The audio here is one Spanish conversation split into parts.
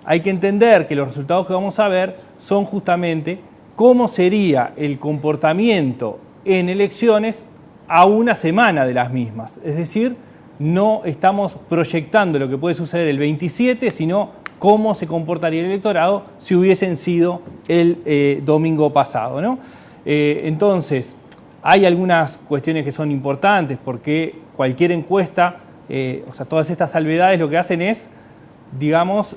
hay que entender que los resultados que vamos a ver son justamente cómo sería el comportamiento en elecciones a una semana de las mismas. Es decir, no estamos proyectando lo que puede suceder el 27, sino cómo se comportaría el electorado si hubiesen sido el domingo pasado, ¿no? Entonces, hay algunas cuestiones que son importantes porque cualquier encuesta, o sea, todas estas salvedades lo que hacen es, digamos,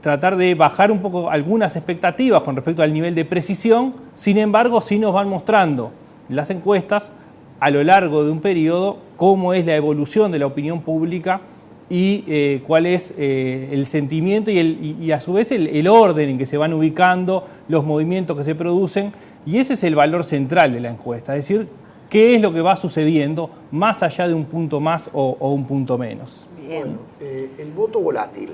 tratar de bajar un poco algunas expectativas con respecto al nivel de precisión. Sin embargo, sí nos van mostrando las encuestas a lo largo de un periodo cómo es la evolución de la opinión pública y cuál es el sentimiento y a su vez el orden en que se van ubicando, los movimientos que se producen, y ese es el valor central de la encuesta, es decir, qué es lo que va sucediendo más allá de un punto más o un punto menos. Bien. Bueno, el voto volátil.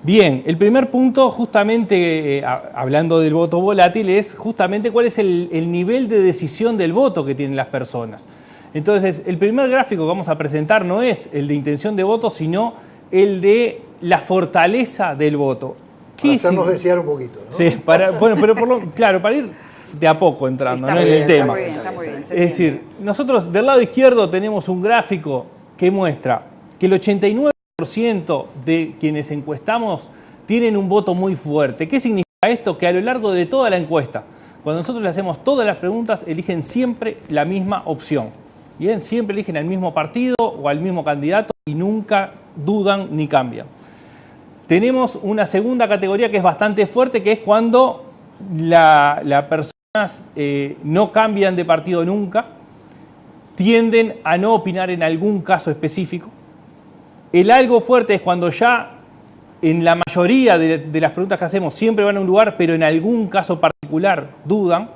Bien, el primer punto, justamente hablando del voto volátil, es justamente cuál es el nivel de decisión del voto que tienen las personas. Entonces, el primer gráfico que vamos a presentar no es el de intención de voto, sino el de la fortaleza del voto. Para hacernos desear un poquito, ¿no? Sí, bueno, pero claro, para ir de a poco entrando, ¿no? En el tema. Está muy bien. Es decir, nosotros del lado izquierdo tenemos un gráfico que muestra que el 89% de quienes encuestamos tienen un voto muy fuerte. ¿Qué significa esto? Que a lo largo de toda la encuesta, cuando nosotros le hacemos todas las preguntas, eligen siempre la misma opción. Bien, siempre eligen al mismo partido o al mismo candidato y nunca dudan ni cambian. Tenemos una segunda categoría que es bastante fuerte, que es cuando las personas no cambian de partido nunca, tienden a no opinar en algún caso específico. El algo fuerte es cuando ya en la mayoría de las preguntas que hacemos siempre van a un lugar, pero en algún caso particular dudan.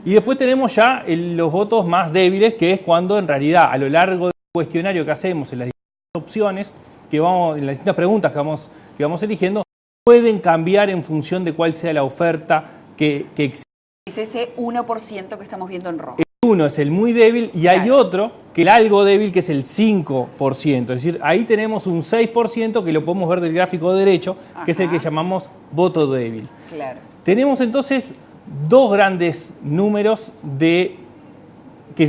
Y después tenemos ya los votos más débiles, que es cuando en realidad a lo largo del cuestionario que hacemos en las distintas opciones, en las distintas preguntas que vamos eligiendo, pueden cambiar en función de cuál sea la oferta que existe. Es ese 1% que estamos viendo en rojo. Uno es el muy débil y hay otro, que el algo débil, que es el 5%. Es decir, ahí tenemos un 6% que lo podemos ver del gráfico derecho, que es el que llamamos voto débil. Claro. Tenemos entonces dos grandes números que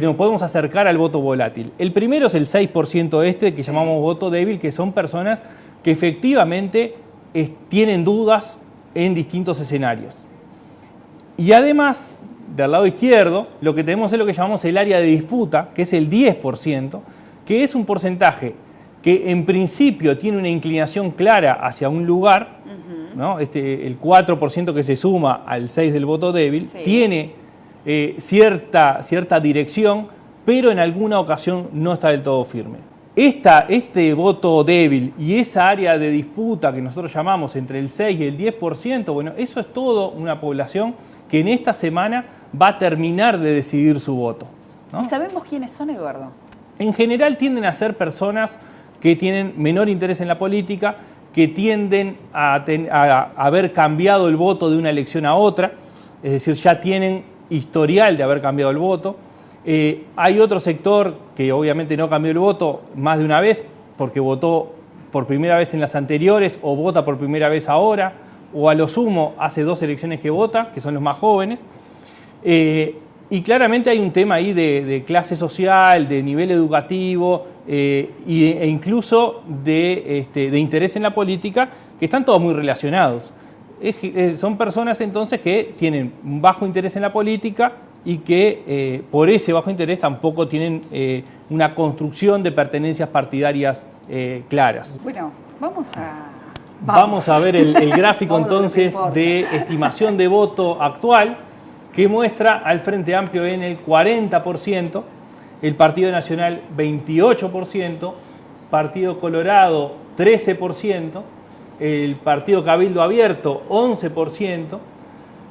nos podemos acercar al voto volátil. El primero es el 6% que llamamos voto débil, que son personas que efectivamente tienen dudas en distintos escenarios. Y además, del lado izquierdo, lo que tenemos es lo que llamamos el área de disputa, que es el 10%, que es un porcentaje que en principio tiene una inclinación clara hacia un lugar, ¿no? El 4% que se suma al 6% del voto débil, tiene cierta dirección, pero en alguna ocasión no está del todo firme. Este voto débil y esa área de disputa que nosotros llamamos entre el 6 y el 10%, bueno, eso es todo una población que en esta semana va a terminar de decidir su voto, ¿no? ¿Y sabemos quiénes son, Eduardo? En general tienden a ser personas que tienen menor interés en la política, que tienden a haber cambiado el voto de una elección a otra, es decir, ya tienen historial de haber cambiado el voto. Hay otro sector que obviamente no cambió el voto más de una vez, porque votó por primera vez en las anteriores o vota por primera vez ahora, o a lo sumo hace 2 elecciones que vota, que son los más jóvenes. Y claramente hay un tema ahí de clase social, de nivel educativo e incluso de interés en la política, que están todos muy relacionados. Son personas entonces que tienen un bajo interés en la política y que por ese bajo interés tampoco tienen una construcción de pertenencias partidarias claras. Bueno, Vamos a ver el gráfico entonces de estimación de voto actual, que muestra al Frente Amplio en el 40%, el Partido Nacional 28%, Partido Colorado 13%, el Partido Cabildo Abierto 11%,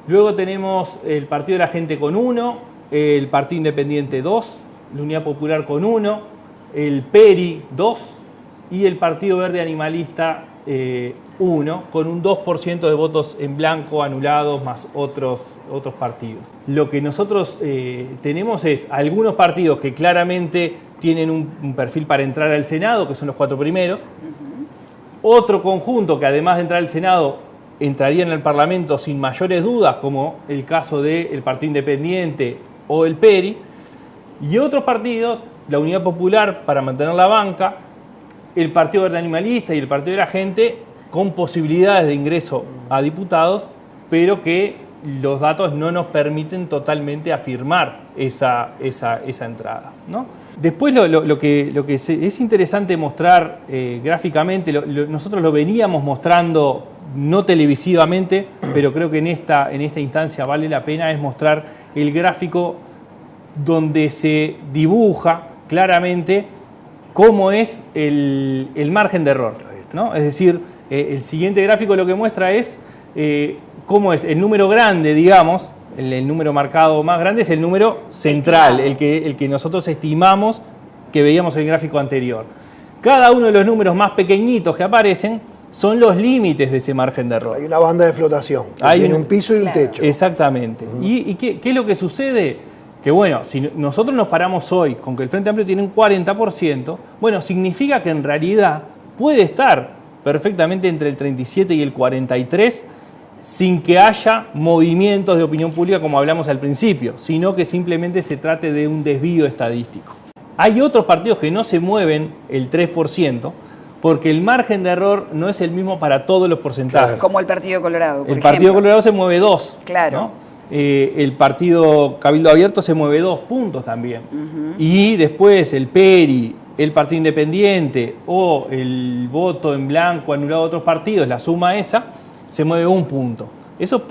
luego tenemos el Partido de la Gente con 1%, el Partido Independiente 2%, la Unidad Popular con 1%, el PERI 2% y el Partido Verde Animalista 1, con un 2% de votos en blanco anulados más otros partidos. Lo que nosotros tenemos es algunos partidos que claramente tienen un perfil para entrar al Senado, que son los 4 primeros. Otro conjunto que además de entrar al Senado entrarían al Parlamento sin mayores dudas, como el caso del Partido Independiente o el PERI, y otros partidos, la Unidad Popular para mantener la banca, el Partido Verde Animalista y el Partido de la Gente, con posibilidades de ingreso a diputados, pero que los datos no nos permiten totalmente afirmar esa entrada, ¿no? Después lo que es interesante mostrar gráficamente, nosotros lo veníamos mostrando no televisivamente, pero creo que en esta instancia vale la pena, es mostrar el gráfico donde se dibuja claramente cómo es el margen de error, ¿no? Es decir, el siguiente gráfico lo que muestra es cómo es el número grande, digamos, el número marcado más grande es el número central, el que nosotros estimamos que veíamos en el gráfico anterior. Cada uno de los números más pequeñitos que aparecen son los límites de ese margen de error. Hay una banda de flotación, tiene un piso y un techo. Exactamente. ¿Y qué es lo que sucede? Que bueno, si nosotros nos paramos hoy con que el Frente Amplio tiene un 40%, bueno, significa que en realidad puede estar perfectamente entre el 37 y el 43 sin que haya movimientos de opinión pública como hablamos al principio, sino que simplemente se trate de un desvío estadístico. Hay otros partidos que no se mueven el 3%, porque el margen de error no es el mismo para todos los porcentajes. Claro. Como el Partido Colorado, por ejemplo. El Partido Colorado se mueve 2. Claro. ¿no? El Partido Cabildo Abierto se mueve 2 puntos también. Y después el PERI, el Partido Independiente o el voto en blanco anulado de otros partidos, la suma esa, se mueve 1 punto. Eso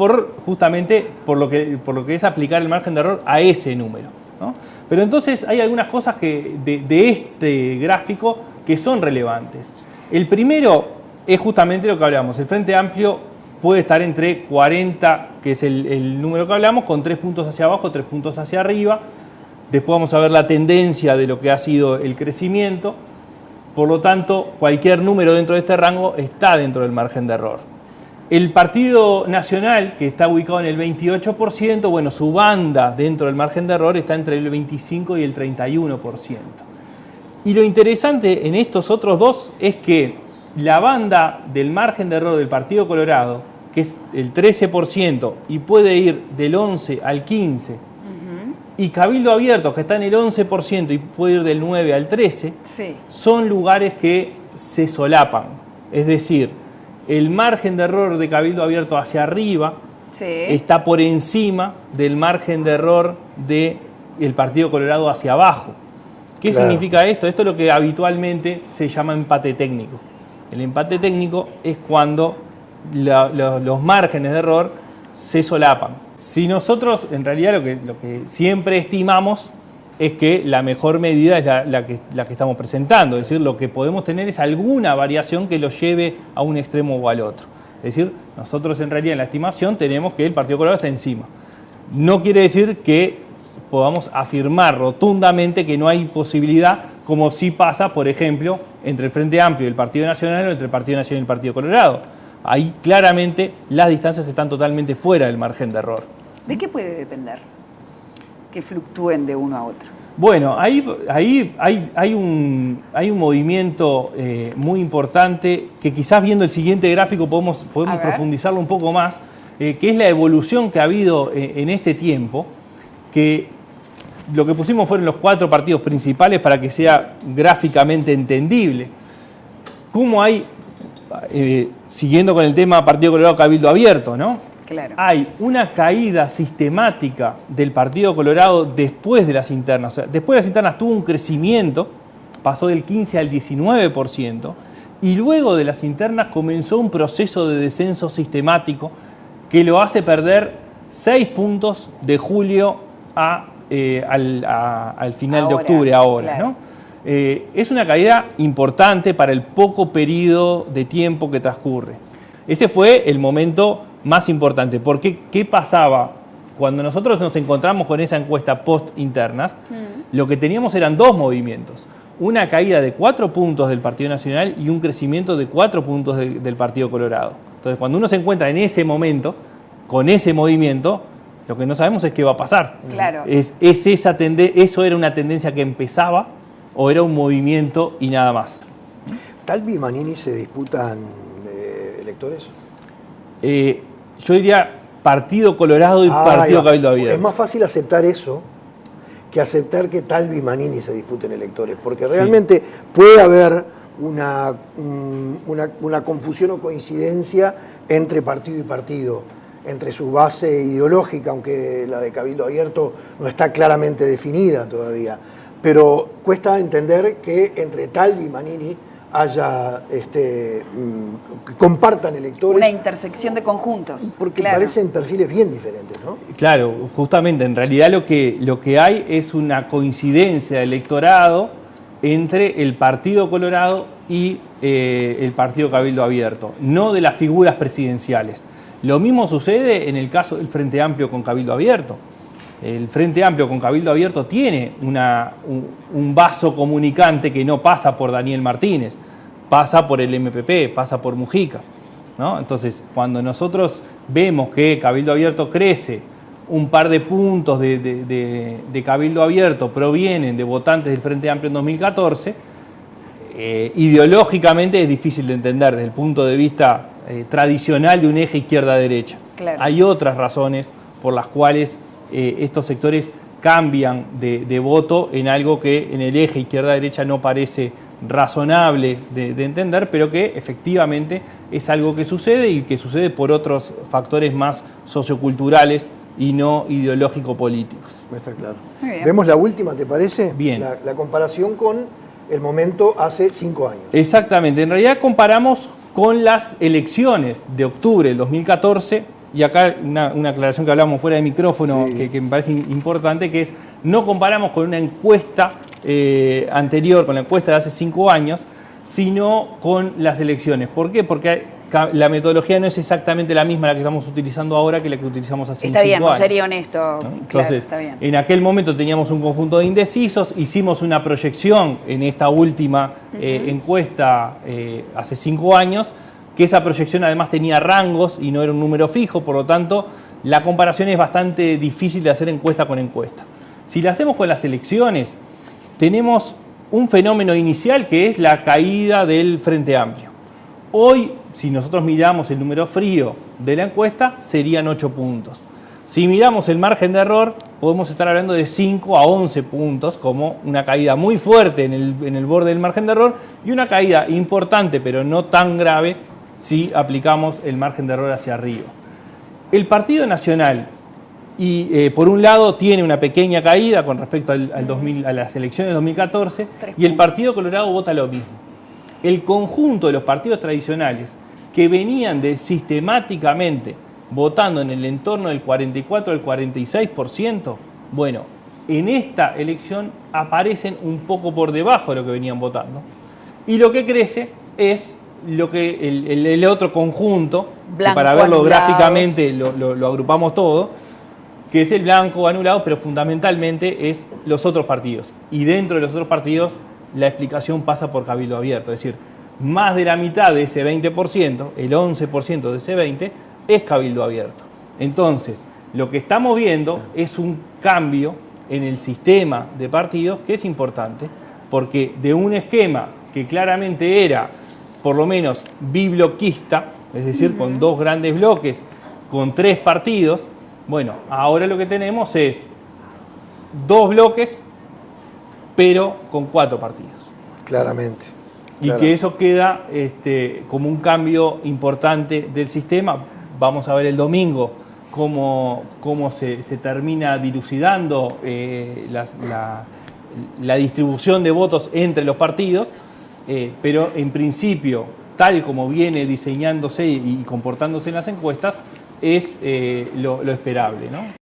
justamente por lo que es aplicar el margen de error a ese número, ¿no? Pero entonces hay algunas cosas de este gráfico que son relevantes. El primero es justamente lo que hablamos. El Frente Amplio puede estar entre 40, que es el número que hablamos, con 3 puntos hacia abajo, 3 puntos hacia arriba. Después vamos a ver la tendencia de lo que ha sido el crecimiento. Por lo tanto, cualquier número dentro de este rango está dentro del margen de error. El Partido Nacional, que está ubicado en el 28%, bueno, su banda dentro del margen de error está entre el 25 y el 31%. Y lo interesante en estos otros dos es que la banda del margen de error del Partido Colorado, que es el 13% y puede ir del 11 al 15%, y Cabildo Abierto, que está en el 11% y puede ir del 9 al 13%, sí, son lugares que se solapan. Es decir, el margen de error de Cabildo Abierto hacia arriba está por encima del margen de error del Partido Colorado hacia abajo. ¿Qué significa esto? Esto es lo que habitualmente se llama empate técnico. El empate técnico es cuando los márgenes de error se solapan. Si nosotros, en realidad, lo que siempre estimamos es que la mejor medida es la que estamos presentando. Es decir, lo que podemos tener es alguna variación que lo lleve a un extremo o al otro. Es decir, nosotros en realidad en la estimación tenemos que el Partido Colorado está encima. No quiere decir que podamos afirmar rotundamente que no hay posibilidad, como sí pasa, por ejemplo, entre el Frente Amplio y el Partido Nacional o entre el Partido Nacional y el Partido Colorado. Ahí claramente las distancias están totalmente fuera del margen de error. ¿De qué puede depender que fluctúen de uno a otro? Bueno, ahí hay un movimiento muy importante que quizás viendo el siguiente gráfico podemos profundizarlo un poco más, que es la evolución que ha habido en este tiempo, que lo que pusimos fueron los 4 partidos principales para que sea gráficamente entendible. Cómo hay, siguiendo con el tema Partido Colorado Cabildo Abierto, ¿no? Claro. Hay una caída sistemática del Partido Colorado después de las internas. O sea, después de las internas tuvo un crecimiento, pasó del 15 al 19%, y luego de las internas comenzó un proceso de descenso sistemático que lo hace perder 6 puntos de julio al final de octubre ahora, claro, ¿no? Es una caída importante para el poco periodo de tiempo que transcurre. Ese fue el momento más importante, porque ¿qué pasaba? Cuando nosotros nos encontramos con esa encuesta post-internas, lo que teníamos eran 2 movimientos. Una caída de 4 puntos del Partido Nacional y un crecimiento de 4 puntos del Partido Colorado. Entonces, cuando uno se encuentra en ese momento, con ese movimiento, lo que no sabemos es qué va a pasar. Claro. ¿Eso era una tendencia que empezaba o era un movimiento y nada más? ¿Talvi y Manini se disputan electores? Yo diría Partido Colorado y Partido Cabildo Abierto. Es más fácil aceptar eso que aceptar que Talvi y Manini se disputen electores, porque realmente puede haber una confusión o coincidencia entre partido y partido, entre su base ideológica, aunque la de Cabildo Abierto no está claramente definida todavía. Pero cuesta entender que entre Talvi y Manini haya, compartan electores. Una intersección de conjuntos. Porque parecen perfiles bien diferentes, ¿no? Claro, justamente, en realidad lo que hay es una coincidencia de electorado entre el Partido Colorado y el Partido Cabildo Abierto, no de las figuras presidenciales. Lo mismo sucede en el caso del Frente Amplio con Cabildo Abierto. El Frente Amplio con Cabildo Abierto tiene un vaso comunicante que no pasa por Daniel Martínez, pasa por el MPP, pasa por Mujica, ¿no? Entonces, cuando nosotros vemos que Cabildo Abierto crece, un par de puntos de Cabildo Abierto provienen de votantes del Frente Amplio en 2014, ideológicamente es difícil de entender desde el punto de vista tradicional de un eje izquierda-derecha. Claro. Hay otras razones por las cuales estos sectores cambian de voto en algo que en el eje izquierda-derecha no parece razonable de entender, pero que efectivamente es algo que sucede y que sucede por otros factores más socioculturales y no ideológico-políticos. Está claro. Vemos la última, ¿te parece? Bien. La comparación con el momento hace 5 años. Exactamente. En realidad comparamos con las elecciones de octubre del 2014. Y acá una aclaración que hablamos fuera de micrófono, sí, que me parece importante, que es no comparamos con una encuesta anterior, con la encuesta de hace 5 años, sino con las elecciones. ¿Por qué? Porque la metodología no es exactamente la misma la que estamos utilizando ahora que la que utilizamos hace 5 años. Está bien, sería honesto. ¿No? Entonces, claro, está bien. En aquel momento teníamos un conjunto de indecisos, hicimos una proyección en esta última encuesta hace 5 años, que esa proyección además tenía rangos y no era un número fijo, por lo tanto la comparación es bastante difícil de hacer encuesta con encuesta. Si la hacemos con las elecciones, tenemos un fenómeno inicial que es la caída del Frente Amplio. Hoy, si nosotros miramos el número frío de la encuesta, serían 8 puntos. Si miramos el margen de error, podemos estar hablando de 5 a 11 puntos, como una caída muy fuerte en el borde del margen de error y una caída importante, pero no tan grave, si aplicamos el margen de error hacia arriba. El Partido Nacional, por un lado, tiene una pequeña caída con respecto a las elecciones de 2014, y el Partido Colorado vota lo mismo. El conjunto de los partidos tradicionales que venían sistemáticamente votando en el entorno del 44 al 46%, bueno, en esta elección aparecen un poco por debajo de lo que venían votando. Y lo que crece es lo que el otro conjunto, que para verlo gráficamente lo agrupamos todo, que es el blanco anulado, pero fundamentalmente es los otros partidos. Y dentro de los otros partidos la explicación pasa por Cabildo Abierto, es decir, más de la mitad de ese 20%, el 11% de ese 20%, es Cabildo Abierto. Entonces, lo que estamos viendo es un cambio en el sistema de partidos que es importante, porque de un esquema que claramente era por lo menos bibloquista, es decir, con 2 grandes bloques, con 3 partidos, bueno, ahora lo que tenemos es 2 bloques, pero con 4 partidos. Claramente. Y que eso queda como un cambio importante del sistema. Vamos a ver el domingo cómo se termina dilucidando la distribución de votos entre los partidos. Pero en principio, tal como viene diseñándose y comportándose en las encuestas, es lo esperable, ¿no?